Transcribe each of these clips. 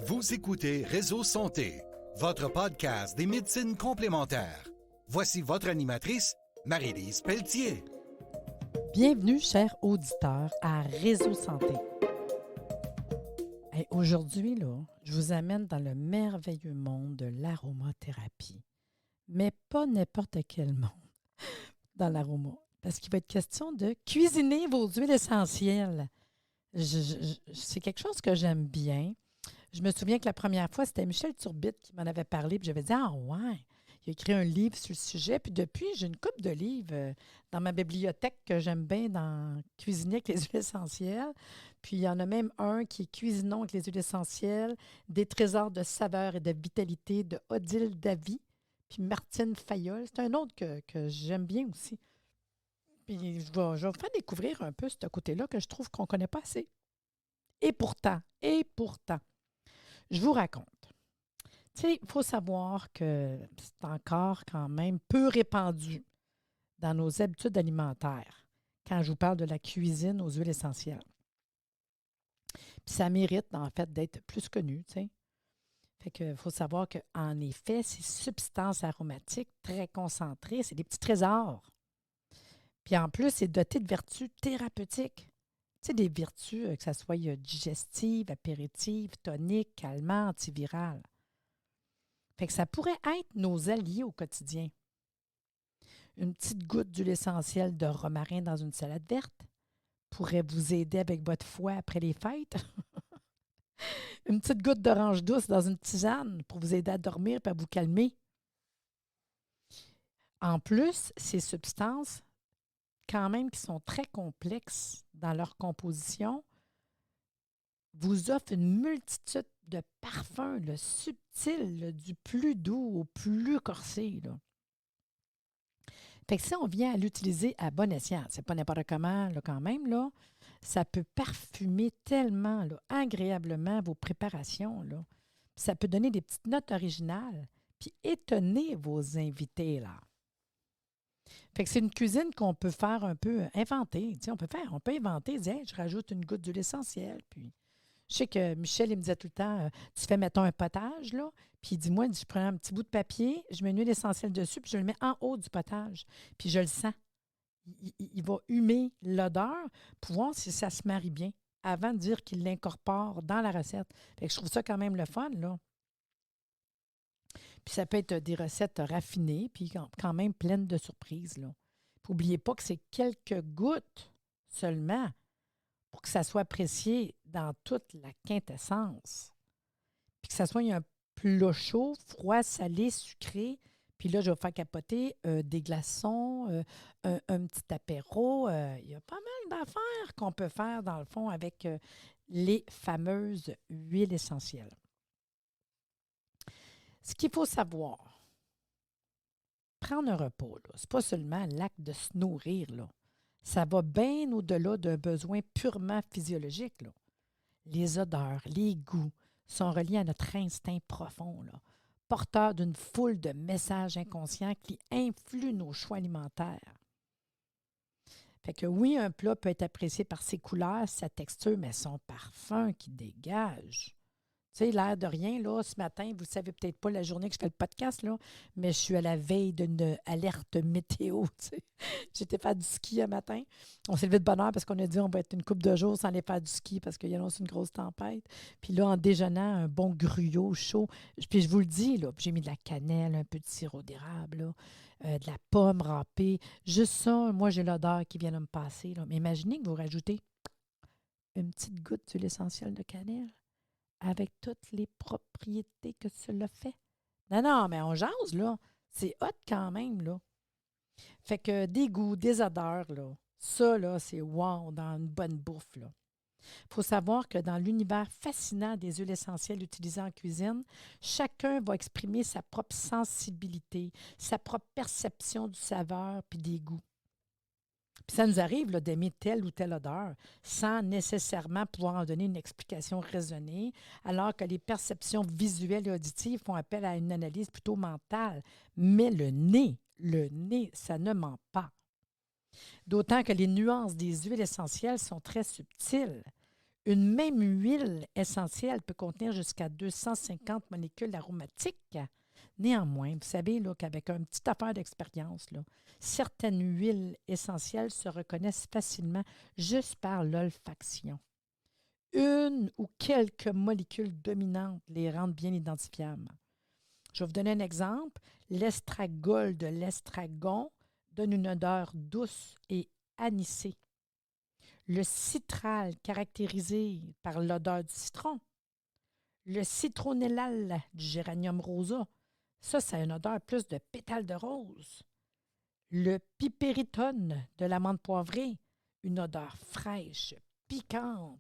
Vous écoutez Réseau Santé, votre podcast des médecines complémentaires. Voici votre animatrice, Marie-Lise Pelletier. Bienvenue, chers auditeurs, à Réseau Santé. Et aujourd'hui, je vous amène dans le merveilleux monde de l'aromathérapie. Mais pas n'importe quel monde dans l'aroma. Parce qu'il va être question de cuisiner vos huiles essentielles. C'est quelque chose que j'aime bien. Je me souviens que la première fois, c'était Michel Turbide qui m'en avait parlé. Puis j'avais dit, ah ouais, il a écrit un livre sur le sujet. Puis depuis, j'ai une couple de livres dans ma bibliothèque que j'aime bien dans cuisiner avec les huiles essentielles. Puis il y en a même un qui est Cuisinons avec les huiles essentielles, des trésors de saveur et de vitalité de Odile Davy, puis Martine Fayolle. C'est un autre que j'aime bien aussi. Puis je vais vous faire découvrir un peu ce côté-là que je trouve qu'on ne connaît pas assez. Et pourtant, je vous raconte. Tu sais, il faut savoir que c'est encore quand même peu répandu dans nos habitudes alimentaires quand je vous parle de la cuisine aux huiles essentielles. Puis ça mérite, en fait, d'être plus connu, tu sais. Fait que faut savoir qu'en effet, ces substances aromatiques très concentrées, c'est des petits trésors. Puis en plus, c'est doté de vertus thérapeutiques. Tu sais, des vertus, que ce soit digestives, apéritives, toniques, calmantes, antivirales. Fait que ça pourrait être nos alliés au quotidien. Une petite goutte d'huile essentielle de romarin dans une salade verte pourrait vous aider avec votre foie après les fêtes. Une petite goutte d'orange douce dans une tisane pour vous aider à dormir et à vous calmer. En plus, ces substances, quand même, qui sont très complexes dans leur composition, vous offrent une multitude de parfums, le subtil, du plus doux au plus corsé. Là. Fait que si on vient à l'utiliser à bon escient, c'est pas n'importe comment là, quand même, là, ça peut parfumer tellement là, agréablement vos préparations. Là. Puis ça peut donner des petites notes originales, puis étonner vos invités. Là. Fait que c'est une cuisine qu'on peut faire un peu inventer. Tu sais, on peut inventer, dire hey, je rajoute une goutte d'huile essentielle. Puis je sais que Michel, il me disait tout le temps tu fais, mettons, un potage, là, puis il dit moi, je prends un petit bout de papier, je mets une huile essentielle dessus, puis je le mets en haut du potage. Puis je le sens. Il va humer l'odeur pour voir si ça se marie bien avant de dire qu'il l'incorpore dans la recette. Fait que je trouve ça quand même le fun, là. Puis ça peut être des recettes raffinées, puis quand même pleines de surprises, là. N'oubliez pas que c'est quelques gouttes seulement pour que ça soit apprécié dans toute la quintessence. Puis que ça soit un plat chaud, froid, salé, sucré. Puis là, je vais faire capoter des glaçons, un petit apéro. Il y a pas mal d'affaires qu'on peut faire, dans le fond, avec les fameuses huiles essentielles. Ce qu'il faut savoir, prendre un repas, ce n'est pas seulement l'acte de se nourrir, là. Ça va bien au-delà d'un besoin purement physiologique. Là. Les odeurs, les goûts sont reliés à notre instinct profond, là, porteur d'une foule de messages inconscients qui influent nos choix alimentaires. Fait que oui, un plat peut être apprécié par ses couleurs, sa texture, mais son parfum qui dégage. Tu sais, l'air de rien, là, ce matin, vous ne savez peut-être pas la journée que je fais le podcast, là, mais je suis à la veille d'une alerte météo. Tu sais. J'étais faire du ski un matin. On s'est levé de bonne heure parce qu'on a dit on va être une couple de jours sans aller faire du ski parce qu'il y a une grosse tempête. Puis là, en déjeunant, un bon gruyot chaud. Puis je vous le dis, là, j'ai mis de la cannelle, un peu de sirop d'érable, là, de la pomme râpée. Juste ça, moi, j'ai l'odeur qui vient de me passer. Là. Mais imaginez que vous rajoutez une petite goutte d'huile essentielle de cannelle avec toutes les propriétés que cela fait. Non, mais on jase, là. C'est hot quand même, là. Fait que des goûts, des odeurs, là, ça, là, c'est wow dans une bonne bouffe, là. Il faut savoir que dans l'univers fascinant des huiles essentielles utilisées en cuisine, chacun va exprimer sa propre sensibilité, sa propre perception du saveur puis des goûts. Puis ça nous arrive là, d'aimer telle ou telle odeur sans nécessairement pouvoir en donner une explication raisonnée, alors que les perceptions visuelles et auditives font appel à une analyse plutôt mentale. Mais le nez, ça ne ment pas. D'autant que les nuances des huiles essentielles sont très subtiles. Une même huile essentielle peut contenir jusqu'à 250 molécules aromatiques. Néanmoins, vous savez là, qu'avec un petit affaire d'expérience, là, certaines huiles essentielles se reconnaissent facilement juste par l'olfaction. Une ou quelques molécules dominantes les rendent bien identifiables. Je vais vous donner un exemple. L'estragol de l'estragon donne une odeur douce et anisée. Le citral, caractérisé par l'odeur du citron. Le citronellal du géranium rosa. Ça a une odeur plus de pétales de rose. Le pipéritone de l'amande poivrée. Une odeur fraîche, piquante.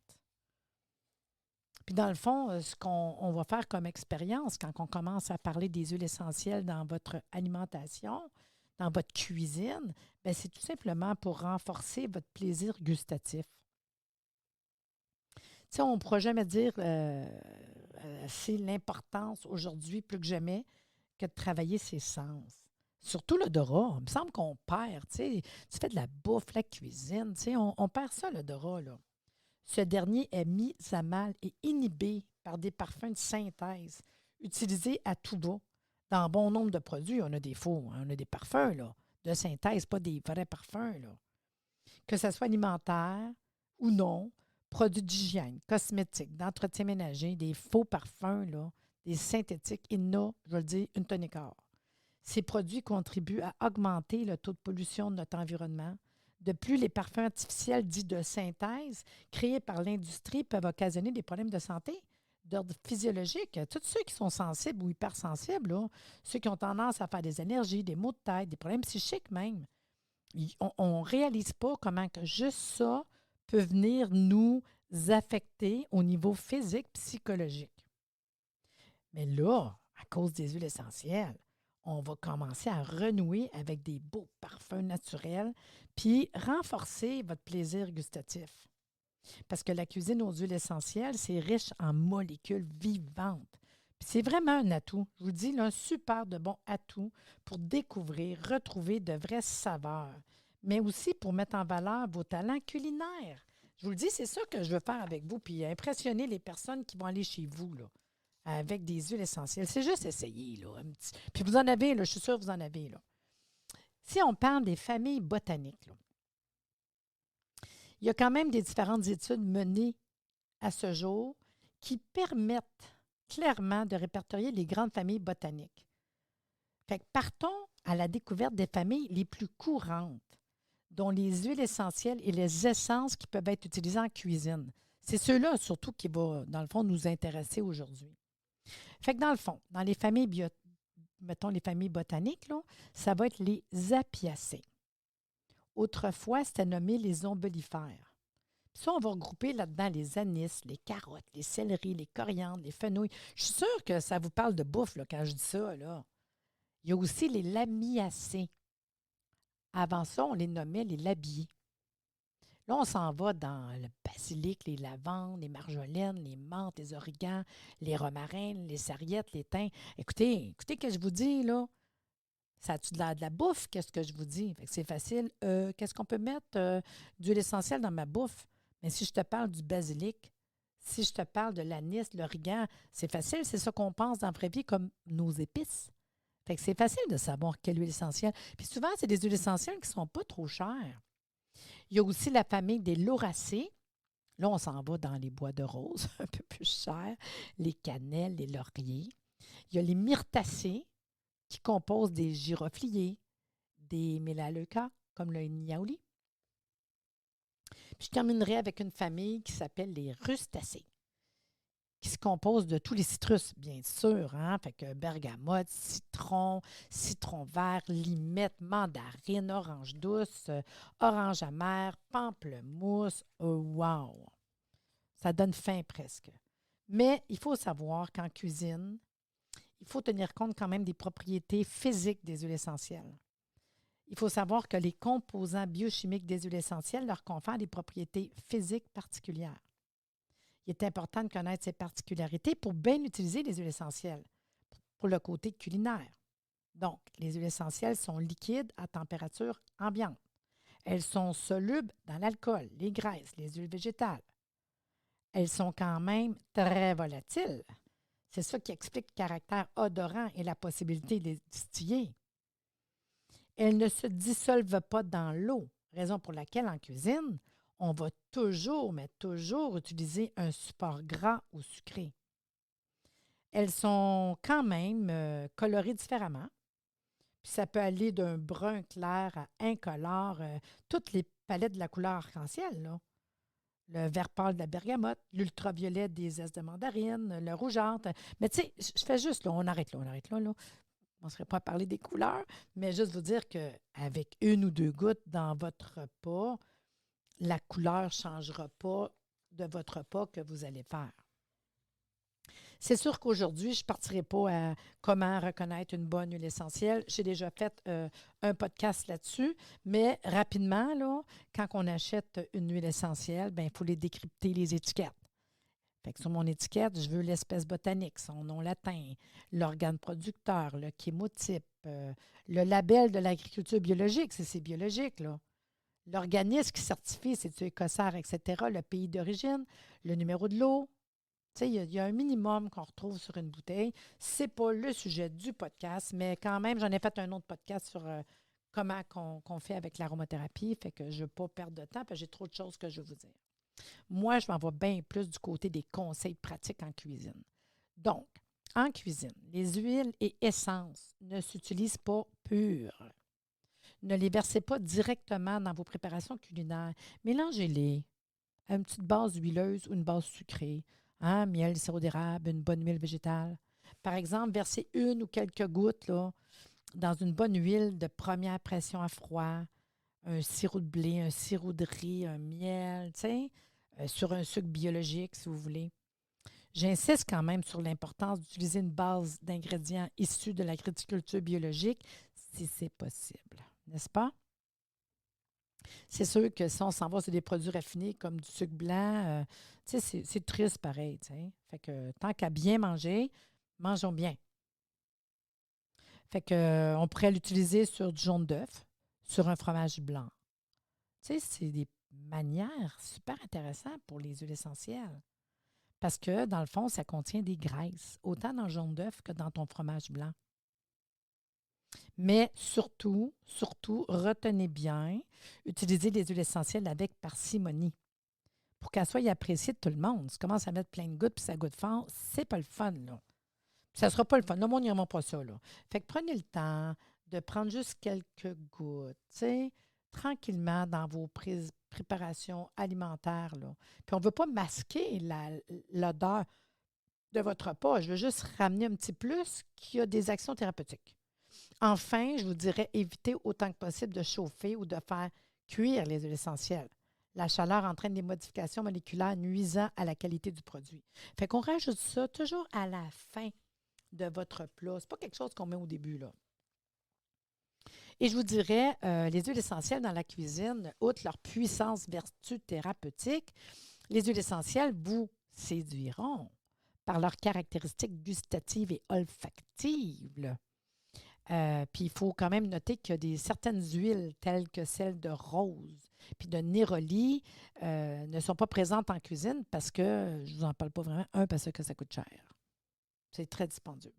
Puis dans le fond, ce qu'on va faire comme expérience quand on commence à parler des huiles essentielles dans votre alimentation, dans votre cuisine, bien, c'est tout simplement pour renforcer votre plaisir gustatif. Tu sais, on ne pourra jamais dire c'est l'importance aujourd'hui, plus que jamais, que de travailler ses sens. Surtout l'odorat. Il me semble qu'on perd, tu sais. Tu fais de la bouffe, la cuisine, tu sais, on perd ça, l'odorat, là. Ce dernier est mis à mal et inhibé par des parfums de synthèse utilisés à tout va. Dans bon nombre de produits, on a des faux, hein, on a des parfums là, de synthèse, pas des vrais parfums. Là. Que ce soit alimentaire ou non, produits d'hygiène, cosmétiques, d'entretien ménager, des faux parfums, là, des synthétiques, il y en a, je vais le dire, une tonne et quart. Ces produits contribuent à augmenter le taux de pollution de notre environnement. De plus, les parfums artificiels dits de synthèse créés par l'industrie peuvent occasionner des problèmes de santé d'ordre physiologique. Tous ceux qui sont sensibles ou hypersensibles, là, ceux qui ont tendance à faire des allergies, des maux de tête, des problèmes psychiques même, on ne réalise pas comment que juste ça peut venir nous affecter au niveau physique, psychologique. Mais là, à cause des huiles essentielles, on va commencer à renouer avec des beaux parfums naturels, puis renforcer votre plaisir gustatif. Parce que la cuisine aux huiles essentielles, c'est riche en molécules vivantes. Puis c'est vraiment un atout. Je vous dis, là, un super de bon atout pour découvrir, retrouver de vraies saveurs, mais aussi pour mettre en valeur vos talents culinaires. Je vous le dis, c'est ça que je veux faire avec vous, puis impressionner les personnes qui vont aller chez vous, là, avec des huiles essentielles. C'est juste essayer, là, un petit. Puis vous en avez, là, je suis sûre que vous en avez, là. Si on parle des familles botaniques, là, il y a quand même des différentes études menées à ce jour qui permettent clairement de répertorier les grandes familles botaniques. Fait que partons à la découverte des familles les plus courantes, dont les huiles essentielles et les essences qui peuvent être utilisées en cuisine. C'est ceux-là surtout qui vont, dans le fond, nous intéresser aujourd'hui. Fait que dans le fond, dans les familles mettons les familles botaniques, là, ça va être les apiacées. Autrefois, c'était nommé les ombellifères. Puis ça, on va regrouper là-dedans les anis, les carottes, les céleris, les coriandres, les fenouils. Je suis sûre que ça vous parle de bouffe là, quand je dis ça. Là. Il y a aussi les lamiacées. Avant ça, on les nommait les labiers. Là, on s'en va dans le basilic, les lavandes, les marjolaines, les menthes, les origans, les romarins, les sarriettes, les thym. Écoutez, ce que je vous dis, là. Ça a-tu de la bouffe? Qu'est-ce que je vous dis? Fait que c'est facile. Qu'est-ce qu'on peut mettre d'huile essentielle dans ma bouffe? Mais si je te parle du basilic, si je te parle de l'anis, l'origan, c'est facile. C'est ça qu'on pense dans la vraie vie comme nos épices. Fait que c'est facile de savoir quelle huile essentielle. Puis souvent, c'est des huiles essentielles qui ne sont pas trop chères. Il y a aussi la famille des lauracées. Là, on s'en va dans les bois de rose, un peu plus cher, les cannelles, les lauriers. Il y a les myrtacées qui composent des girofliers, des mélaleucas, comme le niaouli. Puis je terminerai avec une famille qui s'appelle les rustacées, qui se compose de tous les citrus, bien sûr. Hein? Fait que bergamote, citron, citron vert, limette, mandarine, orange douce, orange amère, pamplemousse. Wow! Ça donne faim presque. Mais il faut savoir qu'en cuisine, il faut tenir compte quand même des propriétés physiques des huiles essentielles. Il faut savoir que les composants biochimiques des huiles essentielles leur confèrent des propriétés physiques particulières. Il est important de connaître ces particularités pour bien utiliser les huiles essentielles pour le côté culinaire. Donc, les huiles essentielles sont liquides à température ambiante. Elles sont solubles dans l'alcool, les graisses, les huiles végétales. elles sont quand même très volatiles. C'est ça qui explique le caractère odorant et la possibilité de les distiller. Elles ne se dissolvent pas dans l'eau, raison pour laquelle en cuisine, on va toujours, mais toujours utiliser un support gras ou sucré. Elles sont quand même colorées différemment. Puis ça peut aller d'un brun clair à incolore, toutes les palettes de la couleur arc-en-ciel, là. Le vert pâle de la bergamote, l'ultraviolet des zestes de mandarine, le rougeâtre. Mais tu sais, je fais juste, là, on arrête là, là. On ne serait pas à parler des couleurs, mais juste vous dire qu'avec une ou deux gouttes dans votre repas, la couleur ne changera pas de votre repas que vous allez faire. C'est sûr qu'aujourd'hui, je ne partirai pas à comment reconnaître une bonne huile essentielle. J'ai déjà fait un podcast là-dessus, mais rapidement, là, quand on achète une huile essentielle, il faut les décrypter, les étiquettes. Fait que sur mon étiquette, je veux l'espèce botanique, son nom latin, l'organe producteur, le chémotype, le label de l'agriculture biologique, c'est biologique, là. L'organisme qui certifie, c'est-tu écossaire, etc., le pays d'origine, le numéro de l'eau. Tu sais, il y a un minimum qu'on retrouve sur une bouteille. Ce n'est pas le sujet du podcast, mais quand même, j'en ai fait un autre podcast sur comment qu'on fait avec l'aromathérapie. Fait que je ne veux pas perdre de temps parce que j'ai trop de choses que je veux vous dire. Moi, je m'en vais bien plus du côté des conseils pratiques en cuisine. Donc, en cuisine, les huiles et essences ne s'utilisent pas pures. Ne les versez pas directement dans vos préparations culinaires. Mélangez-les à une petite base huileuse ou une base sucrée. Hein? Miel, sirop d'érable, une bonne huile végétale. Par exemple, versez une ou quelques gouttes là, dans une bonne huile de première pression à froid, un sirop de blé, un sirop de riz, un miel, tu sais, sur un sucre biologique, si vous voulez. J'insiste quand même sur l'importance d'utiliser une base d'ingrédients issus de l'agriculture biologique si c'est possible, n'est-ce pas? C'est sûr que si on s'en va sur des produits raffinés comme du sucre blanc, tu sais, c'est triste pareil, tu sais. Fait que tant qu'à bien manger, mangeons bien. Fait que, on pourrait l'utiliser sur du jaune d'œuf, sur un fromage blanc. Tu sais, c'est des manières super intéressantes pour les huiles essentielles. Parce que, dans le fond, ça contient des graisses, autant dans le jaune d'œuf que dans ton fromage blanc. Mais surtout, retenez bien, utilisez les huiles essentielles avec parcimonie pour qu'elles soient appréciées de tout le monde. Si tu commences à mettre plein de gouttes puis ça goûte fort, c'est pas le fun, là. Ça ne sera pas le fun. Le monde n'ira pas ça, là. Fait que prenez le temps de prendre juste quelques gouttes, tu sais, tranquillement dans vos préparations alimentaires, là. Puis on ne veut pas masquer l'odeur de votre repas. Je veux juste ramener un petit plus qui a des actions thérapeutiques. Enfin, je vous dirais éviter autant que possible de chauffer ou de faire cuire les huiles essentielles. La chaleur entraîne des modifications moléculaires nuisant à la qualité du produit. Fait qu'on rajoute ça toujours à la fin de votre plat. Ce n'est pas quelque chose qu'on met au début, là. Et je vous dirais, les huiles essentielles dans la cuisine, outre leur puissance vertu thérapeutique, les huiles essentielles vous séduiront par leurs caractéristiques gustatives et olfactives, là. Puis il faut quand même noter qu'il y a certaines huiles telles que celles de rose puis de néroli ne sont pas présentes en cuisine parce que, je ne vous en parle pas vraiment, parce que ça coûte cher. C'est très dispendieux.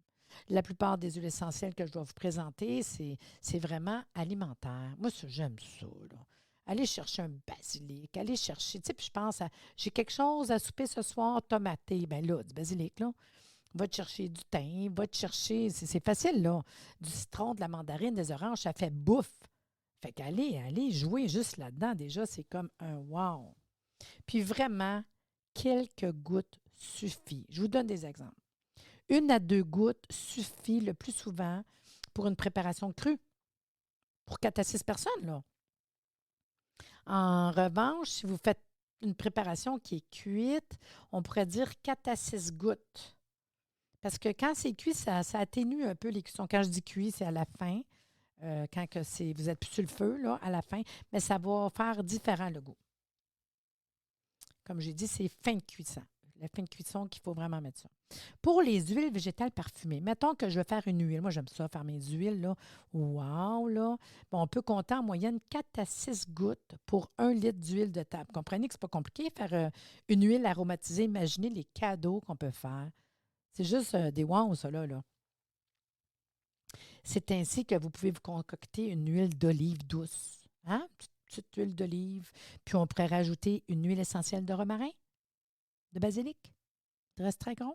La plupart des huiles essentielles que je dois vous présenter, c'est vraiment alimentaire. Moi, j'aime ça, là. Allez chercher un basilic, allez chercher, tu sais, puis je pense j'ai quelque chose à souper ce soir, tomaté. Bien là, du basilic, là. Va te chercher du thym, va te chercher, c'est facile, là. Du citron, de la mandarine, des oranges, ça fait bouffe. Fait qu'allez jouer juste là-dedans, déjà, c'est comme un wow. Puis vraiment, quelques gouttes suffit. Je vous donne des exemples. 1 à 2 gouttes suffit le plus souvent pour une préparation crue, pour 4 à 6 personnes, là. En revanche, si vous faites une préparation qui est cuite, on pourrait dire 4 à 6 gouttes. Parce que quand c'est cuit, ça atténue un peu les cuissons. Quand je dis cuit, c'est à la fin. Quand vous êtes plus sur le feu, là, à la fin. Mais ça va faire différent le goût. Comme j'ai dit, c'est fin de cuisson. La fin de cuisson qu'il faut vraiment mettre ça. Pour les huiles végétales parfumées, mettons que je veux faire une huile. Moi, j'aime ça, faire mes huiles, là. Wow, là. Bon, on peut compter en moyenne 4 à 6 gouttes pour 1 litre d'huile de table. Comprenez que c'est pas compliqué, faire une huile aromatisée. Imaginez les cadeaux qu'on peut faire. C'est juste des wow, ça, là. C'est ainsi que vous pouvez vous concocter une huile d'olive douce. Hein? Petite huile d'olive. Puis on pourrait rajouter une huile essentielle de romarin, de basilic, de restregon.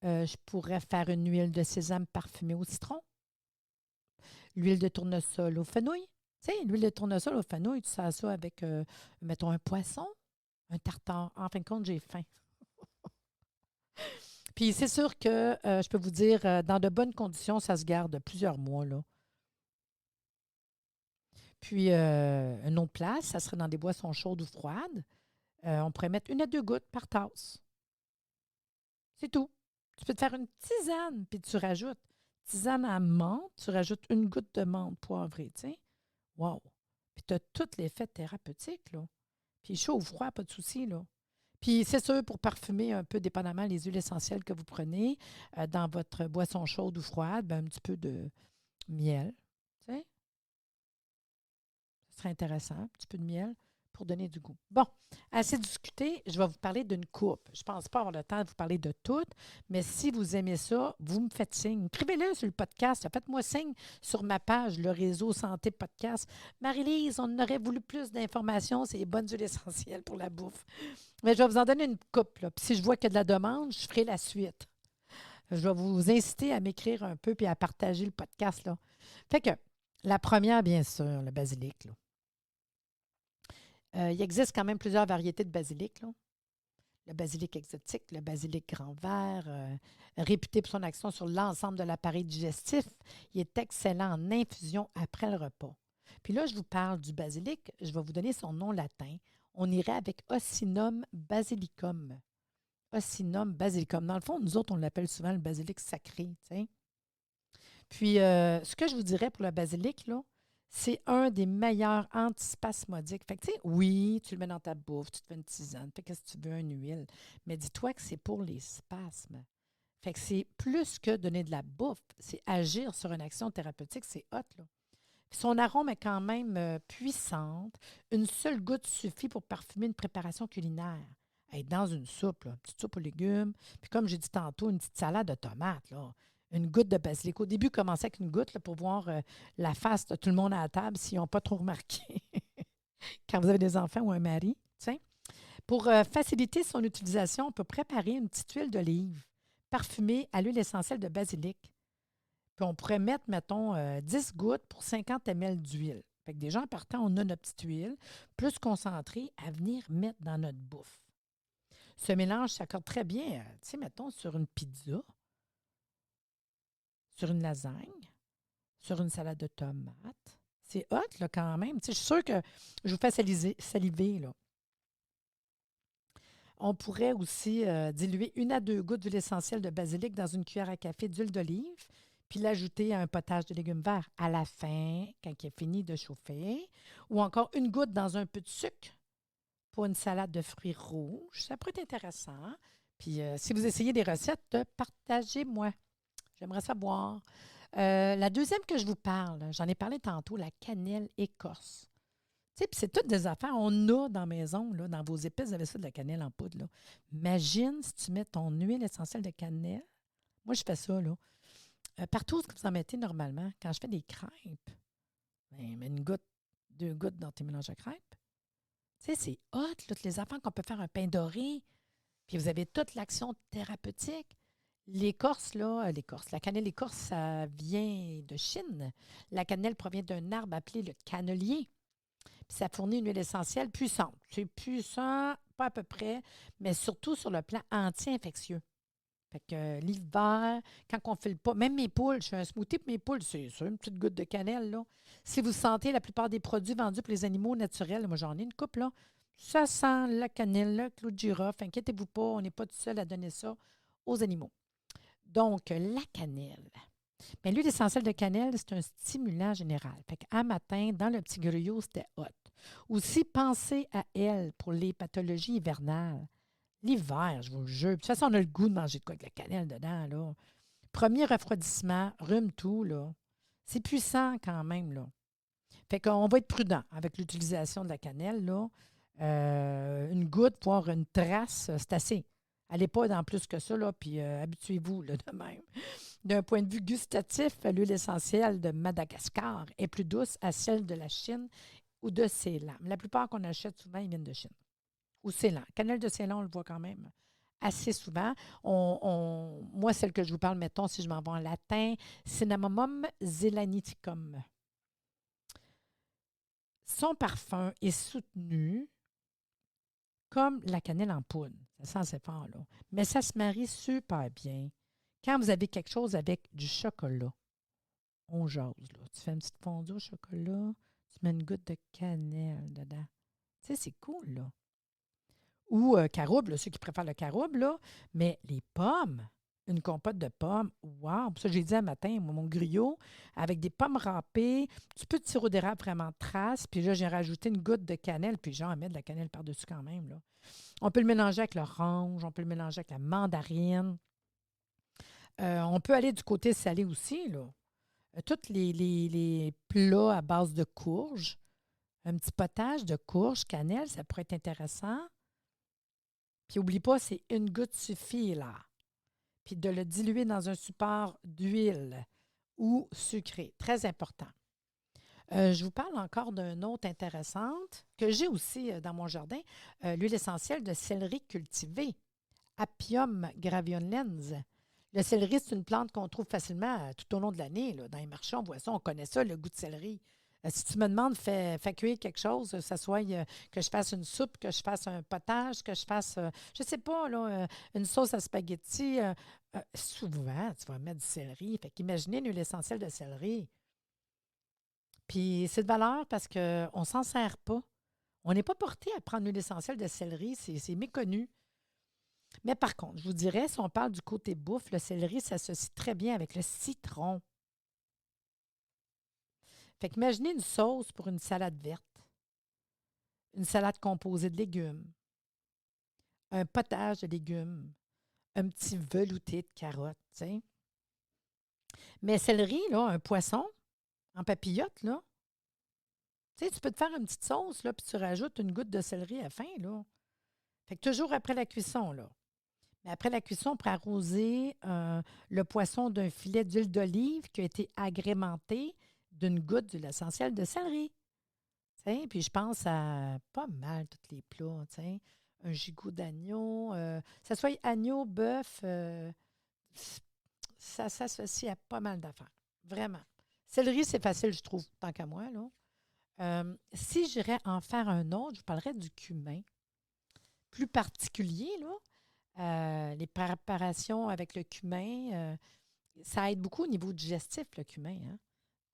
Je pourrais faire une huile de sésame parfumée au citron. L'huile de tournesol au fenouil. Tu sais, l'huile de tournesol au fenouil, tu sers ça avec, mettons, un poisson, un tartare. En fin de compte, j'ai faim. Puis c'est sûr que je peux vous dire, dans de bonnes conditions, ça se garde plusieurs mois, là. Puis, une autre place, ça serait dans des boissons chaudes ou froides. On pourrait mettre 1 à 2 gouttes par tasse. C'est tout. Tu peux te faire une tisane, puis tu rajoutes tisane à menthe, tu rajoutes 1 goutte de menthe poivrée, tu sais. Wow! Puis tu as tout l'effet thérapeutique, là. Puis chaud ou froid, pas de souci, là. Puis c'est sûr, pour parfumer un peu, dépendamment les huiles essentielles que vous prenez, dans votre boisson chaude ou froide, ben, un petit peu de miel, tu sais. Ce serait intéressant, un petit peu de miel pour donner du goût. Bon, assez discuté, je vais vous parler d'une coupe. Je ne pense pas avoir le temps de vous parler de toutes, mais si vous aimez ça, vous me faites signe. Écrivez-le sur le podcast. Faites-moi signe sur ma page, le réseau Santé Podcast. Marie-Lise, on aurait voulu plus d'informations. C'est les bonnes huiles essentielles pour la bouffe. Mais je vais vous en donner une coupe, là. Puis si je vois qu'il y a de la demande, je ferai la suite. Je vais vous inciter à m'écrire un peu puis à partager le podcast, là. Fait que, la première, bien sûr, le basilic, là. Il existe quand même plusieurs variétés de basilic, là. Le basilic exotique, le basilic grand vert, réputé pour son action sur l'ensemble de l'appareil digestif. Il est excellent en infusion après le repas. Puis là, je vous parle du basilic. Je vais vous donner son nom latin. On irait avec Occinum basilicum. Occinum basilicum. Dans le fond, nous autres, on l'appelle souvent le basilic sacré, tu sais. Puis, ce que je vous dirais pour le basilic, là, c'est un des meilleurs antispasmodiques. Fait que, tu sais, oui, tu le mets dans ta bouffe, tu te fais une tisane, fais qu'est-ce que tu veux, une huile. Mais dis-toi que c'est pour les spasmes. Fait que c'est plus que donner de la bouffe, c'est agir sur une action thérapeutique, c'est hot, là. Puis son arôme est quand même puissante. Une seule goutte suffit pour parfumer une préparation culinaire. Être dans une soupe, là, une petite soupe aux légumes. Puis comme j'ai dit tantôt, une petite salade de tomates, là. Une goutte de basilic. Au début, commencez avec une goutte là, pour voir la face de tout le monde à la table s'ils n'ont pas trop remarqué quand vous avez des enfants ou un mari. Tiens. Pour faciliter son utilisation, on peut préparer une petite huile d'olive parfumée à l'huile essentielle de basilic. Puis on pourrait mettre, mettons, 10 gouttes pour 50 ml d'huile. Fait que déjà, en partant, on a notre petite huile plus concentrée à venir mettre dans notre bouffe. Ce mélange s'accorde très bien, tu sais, mettons, sur une pizza, sur une lasagne, sur une salade de tomates. C'est hot, là, quand même. Tu sais, je suis sûre que je vous fais saliver, là. On pourrait aussi diluer 1 à 2 gouttes d'huile essentielle de basilic dans une cuillère à café d'huile d'olive, puis l'ajouter à un potage de légumes verts à la fin, quand il est fini de chauffer, ou encore 1 goutte dans un peu de sucre pour une salade de fruits rouges. Ça pourrait être intéressant. Puis si vous essayez des recettes, partagez-moi. J'aimerais savoir. La deuxième que je vous parle, j'en ai parlé tantôt, la cannelle écorce. Tu sais, puis c'est toutes des affaires. On a dans la maison, là, dans vos épices, vous avez ça de la cannelle en poudre, là. Imagine si tu mets ton huile essentielle de cannelle. Moi, je fais ça, là. Partout où vous en mettez normalement, quand je fais des crêpes, ben, mets 1 goutte, 2 gouttes dans tes mélanges à crêpes. Tu sais, c'est hot, là, toutes les affaires qu'on peut faire un pain doré. Puis vous avez toute l'action thérapeutique. L'écorce, là, la cannelle écorce, ça vient de Chine. La cannelle provient d'un arbre appelé le cannelier. Puis ça fournit une huile essentielle puissante. C'est puissant, pas à peu près, mais surtout sur le plan anti-infectieux. Fait que l'hiver, quand on ne file pas, même mes poules, je fais un smoothie pour mes poules, c'est ça, une petite goutte de cannelle, là. Si vous sentez la plupart des produits vendus pour les animaux naturels, moi j'en ai une coupe, là, ça sent la cannelle, le clou de girofle. Inquiétez-vous pas, on n'est pas tout seul à donner ça aux animaux. Donc, la cannelle. Bien, l'huile essentielle de cannelle, c'est un stimulant général. Fait qu'à matin, dans le petit gruyot, c'était hot. Aussi, pensez à elle pour les pathologies hivernales. L'hiver, je vous le jure. De toute façon, on a le goût de manger de quoi avec la cannelle dedans, là. Premier refroidissement, rhume tout, là. C'est puissant quand même, là. Fait qu'on va être prudent avec l'utilisation de la cannelle, là. Une goutte, voire une trace, c'est assez. Allez pas dans plus que ça, là, puis habituez-vous, là, de même. D'un point de vue gustatif, l'huile essentielle de Madagascar est plus douce à celle de la Chine ou de Ceylan. La plupart qu'on achète souvent, ils viennent de Chine. Ou Ceylan. Cannelle de Ceylan, on le voit quand même assez souvent. Moi, celle que je vous parle, mettons, si je m'en vais en latin, Cinnamomum zelanicum. Son parfum est soutenu comme la cannelle en poudre. Ça sent assez fort, là. Mais ça se marie super bien quand vous avez quelque chose avec du chocolat. On jase, là. Tu fais une petite fondue au chocolat, tu mets une goutte de cannelle dedans. Tu sais, c'est cool, là. Ou caroube, là, ceux qui préfèrent le caroube, là. Mais les pommes, une compote de pommes, wow! Ça, j'ai dit un matin, mon griot, avec des pommes râpées, un petit peu de sirop d'érable vraiment trace, puis là, j'ai rajouté une goutte de cannelle, puis genre, mettre de la cannelle par-dessus quand même, là. On peut le mélanger avec l'orange, on peut le mélanger avec la mandarine. On peut aller du côté salé aussi, là. Tous les plats à base de courges, un petit potage de courges, cannelle, ça pourrait être intéressant. Puis oublie pas, c'est une goutte suffit, là. Puis de le diluer dans un support d'huile ou sucré. Très important. Je vous parle encore d'une autre intéressante que j'ai aussi dans mon jardin, l'huile essentielle de céleri cultivé, Apium graviolense. Le céleri, c'est une plante qu'on trouve facilement tout au long de l'année. Là. Dans les marchés, on voit ça, on connaît ça, le goût de céleri. Si tu me demandes, fais cuire quelque chose, que ce soit que je fasse une soupe, que je fasse un potage, que je fasse, je ne sais pas, là, une sauce à spaghetti, souvent, tu vas mettre du céleri. Fait qu'imaginez l'huile essentielle de céleri. Puis c'est de valeur parce qu'on ne s'en sert pas. On n'est pas porté à prendre l'huile essentielle de céleri, c'est méconnu. Mais par contre, je vous dirais, si on parle du côté bouffe, le céleri s'associe très bien avec le citron. Fait qu'imaginez une sauce pour une salade verte, une salade composée de légumes, un potage de légumes, un petit velouté de carottes, tu sais. Mais céleri, là, un poisson en papillote, là, tu sais, tu peux te faire une petite sauce, là, puis tu rajoutes une goutte de céleri à la fin, là. Fait que toujours après la cuisson, là. Mais après la cuisson, on pourrait arroser le poisson d'un filet d'huile d'olive qui a été agrémenté d'une goutte d'huile essentielle de céleri. T'sais, puis je pense à pas mal tous les plats. T'sais. Un gigot d'agneau, ça soit agneau, bœuf, ça s'associe à pas mal d'affaires. Vraiment. Céleri, c'est facile, je trouve, tant qu'à moi. Là. Si j'irais en faire un autre, je vous parlerais du cumin. Plus particulier, là. Les préparations avec le cumin, ça aide beaucoup au niveau digestif, le cumin. Hein?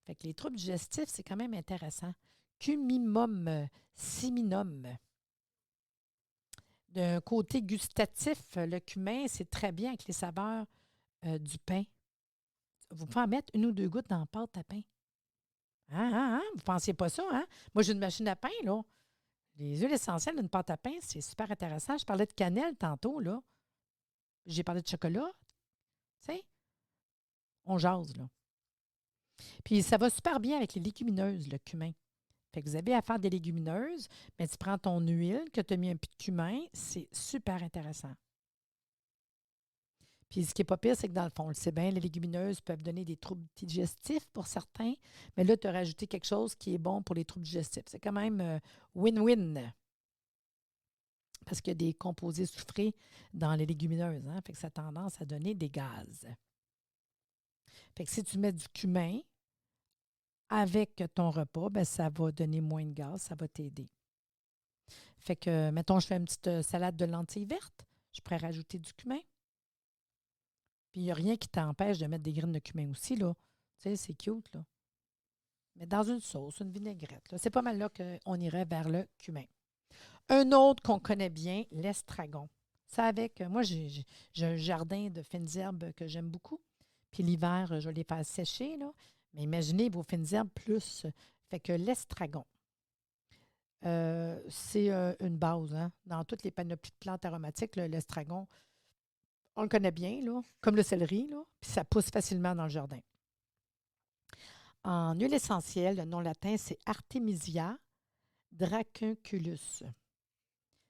Fait que les troubles digestifs, c'est quand même intéressant. Cumimum, siminum. D'un côté gustatif, le cumin, c'est très bien avec les saveurs du pain. Vous pouvez en mettre une ou deux gouttes dans la pâte à pain. Vous ne pensiez pas ça, hein? Moi, j'ai une machine à pain, là. Les huiles essentielles d'une pâte à pain, c'est super intéressant. Je parlais de cannelle tantôt, là. J'ai parlé de chocolat. Tu sais, on jase, là. Puis ça va super bien avec les légumineuses, le cumin. Fait que vous avez à faire des légumineuses, mais tu prends ton huile, que tu as mis un peu de cumin, c'est super intéressant. Puis ce qui n'est pas pire, c'est que dans le fond, on le sait bien, les légumineuses peuvent donner des troubles digestifs pour certains, mais là, tu as rajouté quelque chose qui est bon pour les troubles digestifs. C'est quand même win-win. Parce qu'il y a des composés soufrés dans les légumineuses, hein? Fait que ça a tendance à donner des gaz. Fait que si tu mets du cumin avec ton repas, ben ça va donner moins de gaz, ça va t'aider. Fait que, mettons, je fais une petite salade de lentilles vertes, je pourrais rajouter du cumin. Puis il n'y a rien qui t'empêche de mettre des graines de cumin aussi, là. Tu sais, c'est cute, là. Mais dans une sauce, une vinaigrette, là. C'est pas mal là qu'on irait vers le cumin. Un autre qu'on connaît bien, l'estragon. Ça avec, moi, j'ai un jardin de fines herbes que j'aime beaucoup. Puis l'hiver, je vais les faire sécher, là. Mais imaginez vos fines herbes plus. Fait que l'estragon. c'est une base, hein. Dans toutes les panoplies de plantes aromatiques, là, l'estragon, on le connaît bien, là, comme le céleri, là, puis ça pousse facilement dans le jardin. En huile essentielle, le nom latin, c'est Artemisia dracunculus.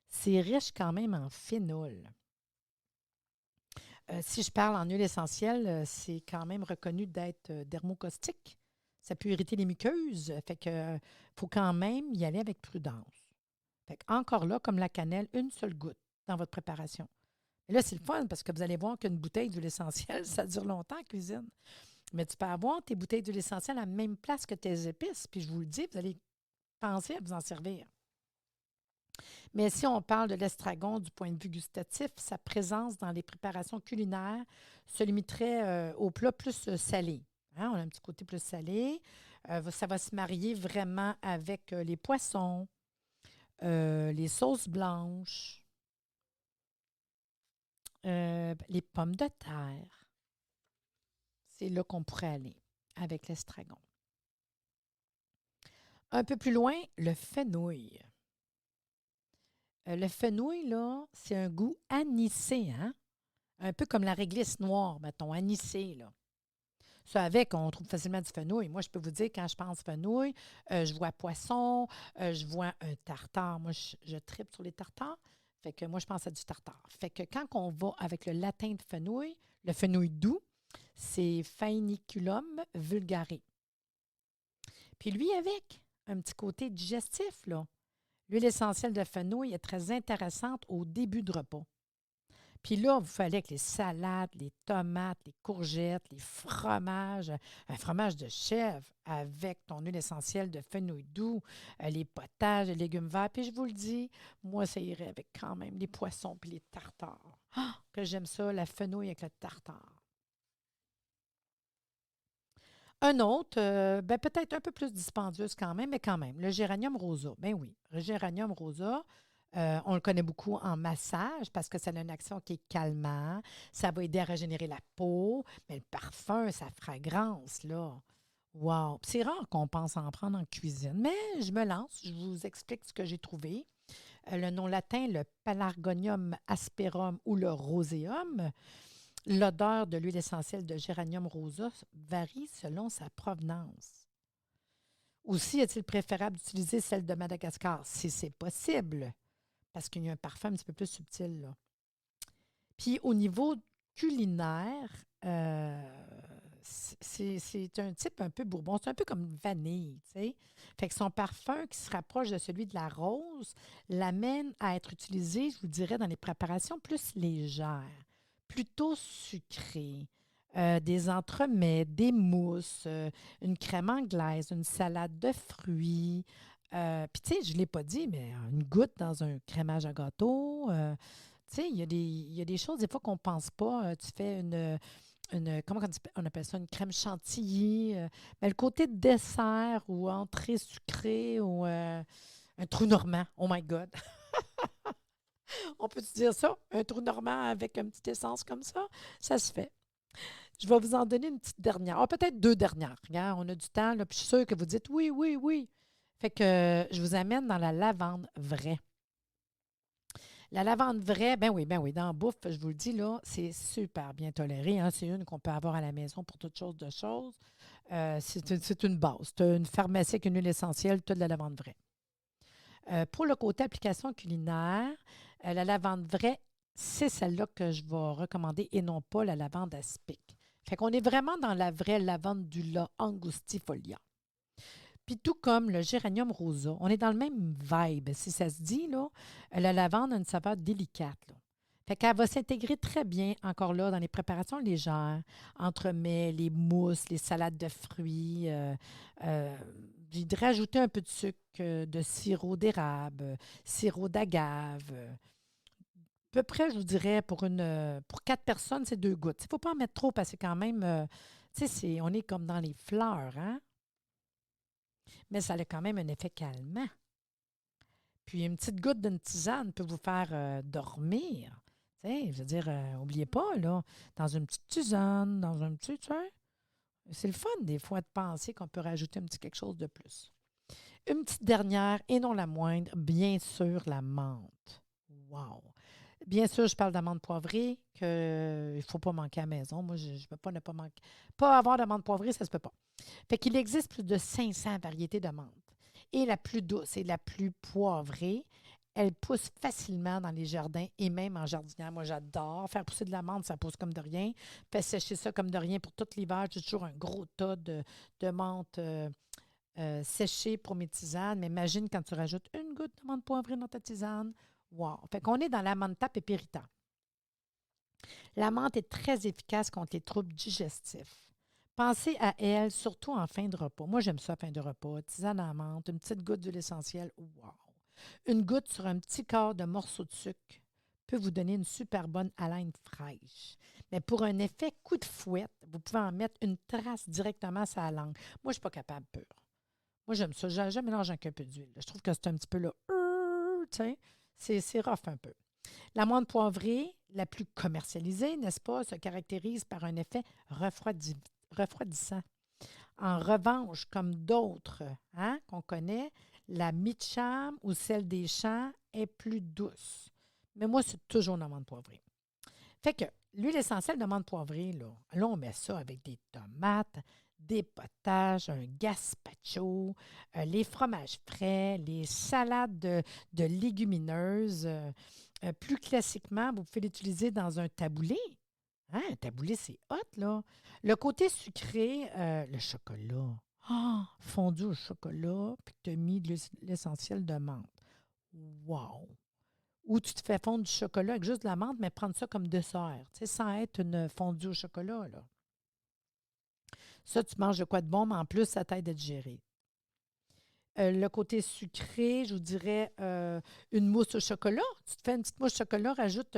C'est riche quand même en phénol. Si je parle en huile essentielle, c'est quand même reconnu d'être dermocaustique. Ça peut irriter les muqueuses. Fait que faut quand même y aller avec prudence. Fait que encore là, comme la cannelle, une seule goutte dans votre préparation. Et là, c'est le fun parce que vous allez voir qu'une bouteille d'huile essentielle, ça dure longtemps en cuisine. Mais tu peux avoir tes bouteilles d'huile essentielle à la même place que tes épices. Puis je vous le dis, vous allez penser à vous en servir. Mais si on parle de l'estragon du point de vue gustatif, sa présence dans les préparations culinaires se limiterait aux plats plus salés. Hein, on a un petit côté plus salé. Ça va se marier vraiment avec les poissons, les sauces blanches, les pommes de terre. C'est là qu'on pourrait aller avec l'estragon. Un peu plus loin, le fenouil. Le fenouil, là, c'est un goût anisé, hein? Un peu comme la réglisse noire, mettons, anisé, là. Ça avec, on trouve facilement du fenouil. Moi, je peux vous dire, quand je pense fenouil, je vois poisson, je vois un tartare. Moi, je tripe sur les tartares. Fait que moi, je pense à du tartare. Fait que quand on va avec le latin de fenouil, le fenouil doux, c'est Faeniculum vulgare. Puis lui, avec un petit côté digestif, là. L'huile essentielle de fenouil est très intéressante au début de repas. Puis là, vous fallait que les salades, les tomates, les courgettes, les fromages, un fromage de chèvre avec ton huile essentielle de fenouil doux, les potages, les légumes verts. Puis je vous le dis, moi, ça irait avec quand même les poissons puis les tartares. Ah, que j'aime ça, la fenouil avec le tartare. Un autre, ben peut-être un peu plus dispendieuse quand même, mais quand même, le géranium rosa. Ben oui, le géranium rosa, on le connaît beaucoup en massage parce que ça a une action qui est calmant, ça va aider à régénérer la peau, mais le parfum, sa fragrance, là, wow! Puis c'est rare qu'on pense en prendre en cuisine, mais je me lance, je vous explique ce que j'ai trouvé. Le nom latin, le Pelargonium asperum ou le roséum. L'odeur de l'huile essentielle de géranium rosa varie selon sa provenance. Aussi, est-il préférable d'utiliser celle de Madagascar si c'est possible, parce qu'il y a un parfum un petit peu plus subtil, là. Puis au niveau culinaire, c'est un type un peu bourbon. C'est un peu comme une vanille, tu sais. Fait que son parfum qui se rapproche de celui de la rose l'amène à être utilisé, je vous dirais, dans les préparations plus légères, plutôt sucrées. Des entremets, des mousses, une crème anglaise, une salade de fruits. Puis, tu sais, je ne l'ai pas dit, mais une goutte dans un crémage à gâteau. Tu sais, il y a des choses, des fois, qu'on ne pense pas. Tu fais comment on appelle ça, une crème chantilly. Mais le côté dessert ou entrée sucrée ou un trou normand. Oh my God! On peut se dire ça? Un trou normand avec une petite essence comme ça se fait. Je vais vous en donner une petite dernière. Ah, peut-être deux dernières. Regarde, on a du temps, là, puis je suis sûre que vous dites oui, oui, oui. Fait que je vous amène dans la lavande vraie. La lavande vraie, ben oui, dans la bouffe, je vous le dis, là, c'est super bien toléré, hein. C'est une qu'on peut avoir à la maison pour toutes choses de choses. C'est une base. Tu as une pharmacie avec une huile essentielle, tu as de la lavande vraie. Pour le côté application culinaire, la lavande vraie, c'est celle-là que je vais recommander et non pas la lavande aspic. Fait qu'on est vraiment dans la vraie lavandula angustifolia. Puis tout comme le géranium rosa, on est dans le même vibe, si ça se dit, là. La lavande a une saveur délicate, là. Fait qu'elle va s'intégrer très bien, encore là, dans les préparations légères, entremets, les mousses, les salades de fruits. Je voudrais ajouter un peu de sucre, de sirop d'érable, sirop d'agave. À peu près, je vous dirais, pour 4 personnes, c'est 2 gouttes. Il ne faut pas en mettre trop parce que quand même, tu sais, on est comme dans les fleurs, hein? Mais ça a quand même un effet calmant. Puis une petite goutte d'une tisane peut vous faire dormir. Tu sais, je veux dire, n'oubliez pas, là, dans une petite tisane, dans un petit, tu sais, c'est le fun des fois de penser qu'on peut rajouter un petit quelque chose de plus. Une petite dernière, et non la moindre, bien sûr, la menthe. Wow! Bien sûr, je parle d'amande poivrée, qu'il ne faut pas manquer à la maison. Moi, je ne peux pas ne pas manquer. Pas avoir d'amande poivrée, ça ne se peut pas. Fait qu'il existe plus de 500 variétés de menthe. Et la plus douce et la plus poivrée, elle pousse facilement dans les jardins et même en jardinière. Moi, j'adore faire pousser de la menthe, ça pousse comme de rien. Faire sécher ça comme de rien pour tout l'hiver. J'ai toujours un gros tas de menthe séchée pour mes tisanes. Mais imagine quand tu rajoutes une goutte de menthe poivrée dans ta tisane. Wow! Fait qu'on est dans la mentha pépérita. La menthe est très efficace contre les troubles digestifs. Pensez à elle, surtout en fin de repas. Moi, j'aime ça, fin de repas. Tisane à la menthe, une petite goutte d'huile essentielle. Wow! Une goutte sur un petit quart de morceau de sucre peut vous donner une super bonne haleine fraîche. Mais pour un effet coup de fouette, vous pouvez en mettre une trace directement sur la langue. Moi, je ne suis pas capable pur. Moi, j'aime ça. Je mélange avec un peu d'huile. Je trouve que c'est un petit peu là, tu sais, c'est rough un peu. La menthe poivrée, la plus commercialisée, n'est-ce pas, se caractérise par un effet refroidissant. En revanche, comme d'autres qu'on connaît, la Mitcham ou celle des champs est plus douce. Mais moi, c'est toujours la menthe poivrée. Fait que l'huile essentielle de menthe poivrée, là, on met ça avec des tomates, des potages, un gazpacho, les fromages frais, les salades de légumineuses. Plus classiquement, vous pouvez l'utiliser dans un taboulé. Un taboulé, c'est hot, là. Le côté sucré, le chocolat. Fondu au chocolat, puis tu as mis de l'essentiel de menthe. Wow! Ou tu te fais fondre du chocolat avec juste de la menthe, mais prendre ça comme dessert, tu sais, sans être une fondue au chocolat, là. Ça, tu manges de quoi de bon, mais en plus, ça t'aide à digérer. Le côté sucré, je vous dirais une mousse au chocolat. Tu te fais une petite mousse au chocolat, rajoute,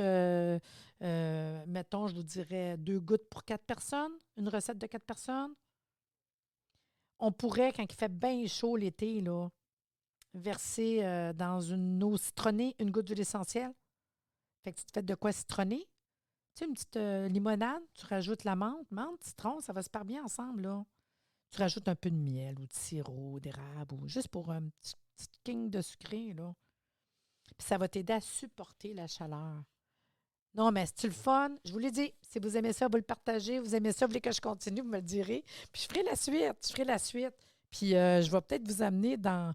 mettons, je vous dirais 2 gouttes pour 4 personnes, une recette de 4 personnes. On pourrait, quand il fait bien chaud l'été, là, verser dans une eau citronnée une goutte d'huile essentielle. Fait que tu te fais de quoi citronner. Tu sais, une petite limonade, tu rajoutes la menthe, citron, ça va super bien ensemble, là. Tu rajoutes un peu de miel ou de sirop d'érable ou juste pour un petit king de sucré, là. Puis ça va t'aider à supporter la chaleur. Non, mais c'est-tu le fun? Je vous l'ai dit, si vous aimez ça, vous le partagez. Vous aimez ça, vous voulez que je continue, vous me le direz. Puis je ferai la suite. Puis je vais peut-être vous amener dans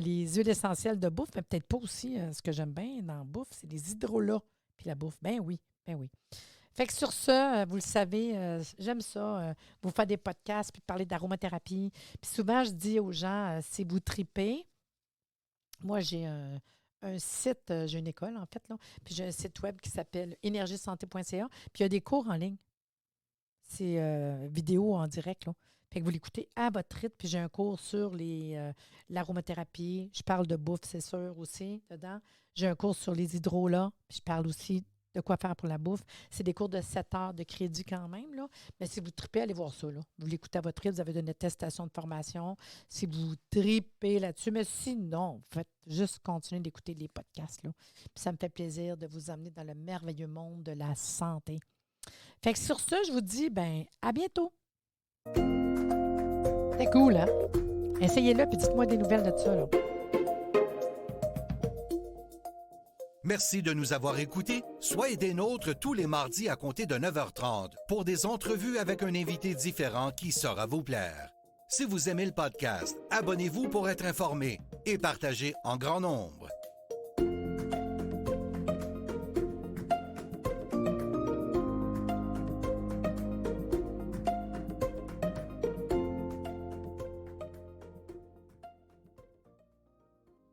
les huiles essentielles de bouffe, mais peut-être pas aussi. Ce que j'aime bien dans la bouffe, c'est les hydrolats. Puis la bouffe, ben oui, ben oui. Fait que sur ça, vous le savez, j'aime ça, vous faire des podcasts puis parler d'aromathérapie. Puis souvent, je dis aux gens, si vous tripez, moi, j'ai un site, j'ai une école, en fait, là, puis j'ai un site web qui s'appelle énergiesanté.ca, puis il y a des cours en ligne. C'est vidéo en direct, là. Fait que vous l'écoutez à votre rythme, puis j'ai un cours sur l'aromathérapie. Je parle de bouffe, c'est sûr, aussi, dedans. J'ai un cours sur les hydrolats, puis je parle aussi de quoi faire pour la bouffe. C'est des cours de 7 heures de crédit quand même, là. Mais si vous tripez, allez voir ça, là. Vous l'écoutez à votre rythme, vous avez une attestation de formation. Si vous tripez là-dessus, mais sinon, vous faites juste continuer d'écouter les podcasts, là. Puis ça me fait plaisir de vous emmener dans le merveilleux monde de la santé. Fait que sur ça, je vous dis, à bientôt. C'est cool, hein? Essayez-le, puis dites-moi des nouvelles de ça, là. Merci de nous avoir écoutés. Soyez des nôtres tous les mardis à compter de 9h30 pour des entrevues avec un invité différent qui saura vous plaire. Si vous aimez le podcast, abonnez-vous pour être informé et partagez en grand nombre.